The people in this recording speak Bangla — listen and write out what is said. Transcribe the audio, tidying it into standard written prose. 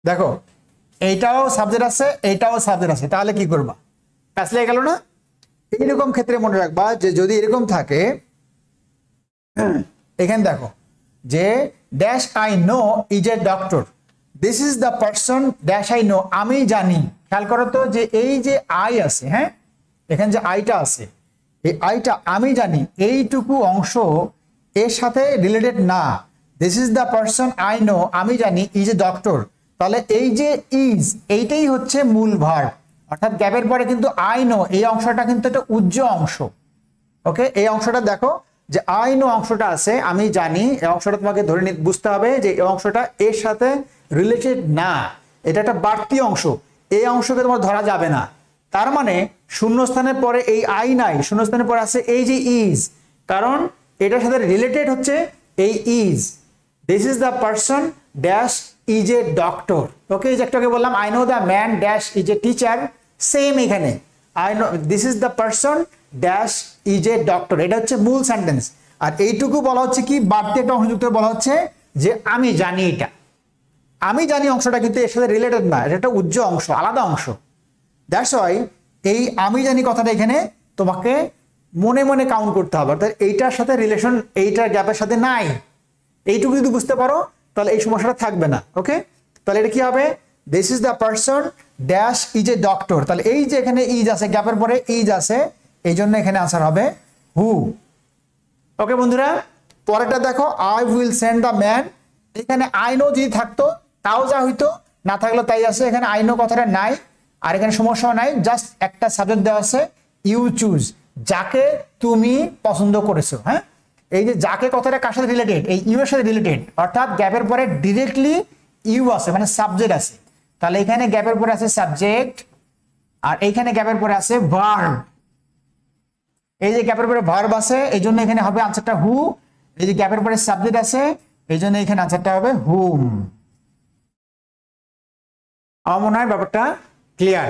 দেখো এইটাও সাবজেক্ট আছে, এইটাও সাবজেক্ট আছে, তাহলে কি করবা? প্যাচ লেগে গেল না? এইরকম ক্ষেত্রে মনে রাখবা যে যদি এরকম থাকে, এখানে দেখো যে dash I know is a doctor, this is the person dash I know, আমি জানি। খেয়াল করো তো যে এই যে আই আছে, হ্যাঁ এখানে যে আইটা আছে, এই আইটা আমি জানি এইটুকু অংশ এর সাথে রিলেটেড না। This is the person I know, আমি জানি ইজ এ ডক্টর, তাহলে এই যে ইজ এইটাই হচ্ছে মূল ভার্ব। অর্থাৎ গ্যাপের পরে কিন্তু আই নো এই অংশটা কিন্তু একটা উজ্জ অংশ। ওকে, এই অংশটা দেখো যে আই নো অংশটা আছে, আমি জানি, এই অংশটা তোমাকে ধরে বুঝতে হবে যে এই অংশটা এর সাথে রিলেটেড না, এটা একটা বাড়তি অংশ, এই অংশকে তোমার ধরা যাবে না। তার মানে শূন্যস্থানের পরে এই আই নাই, শূন্যস্থানের পরে আছে এই যে ইজ, কারণ এটার সাথে রিলেটেড হচ্ছে এই is. This is the person dash is a doctor. Okay, এই যে একটাকে বললাম I know the man dash is a teacher, same এখানে I know this is the person dash is a doctor, এটা হচ্ছে মূল সেন্টেন্স। আর এইটুকু বলা হচ্ছে কি, বাড়তি একটা অংশ যুক্ত বলা হচ্ছে যে আমি জানি এটা, আমি জানি অংশটা কিন্তু এর সাথে রিলেটেড না, এটা একটা উজ্জ অংশ, আলাদা অংশ। দ্যাটস ওয়াই এই আমি জানি কথাটা এখানে তোমাকে মনে মনে কাউন্ট করতে হবে, অর্থাৎ এইটার সাথে রিলেশন এইটার গ্যাপের সাথে নাই। এইটুকু যদি বুঝতে পারো তাহলে এই সমস্যাটা থাকবে না। ওকে, তাহলে এটা কি হবে? This is the person dash is a doctor, তাহলে এই যে এখানে ইজ আছে, গ্যাপের পরে ইজ আছে, এই জন্য এখানে আনসার হবে হু। ওকে বন্ধুরা, পরেরটা দেখো I will send the man, এখানে আই নো যদি থাকতো তাও যা হইতো, না থাকলো তাই আছে, এখানে আই নো কথাটা নাই, আর এখানে সমস্যা নাই, জাস্ট একটা সাবজেক্ট দেওয়া আছে ইউ চুজ, যাকে তুমি পছন্দ করেছো। হ্যাঁ, এই যে যাকে কথাটা কার সাথে রিলেটেড, এই ইউ এর সাথে রিলেটেড, অর্থাৎ গ্যাপের পরে ডিরেক্টলি ইউ আছে, মানে সাবজেক্ট আছে, তাহলে এখানে গ্যাপের পরে আছে সাবজেক্ট, আর এইখানে গ্যাপের পরে আছে ভার্ব। এই যে গ্যাপের পরে ভার্ব আছে, এই জন্য এখানে হবে আনসারটা হু। এই যে গ্যাপের পরে সাবজেক্ট আছে, এই জন্য এখানে আনসারটা হবে হুম। আমার মনে হয় ব্যাপারটা ক্লিয়ার।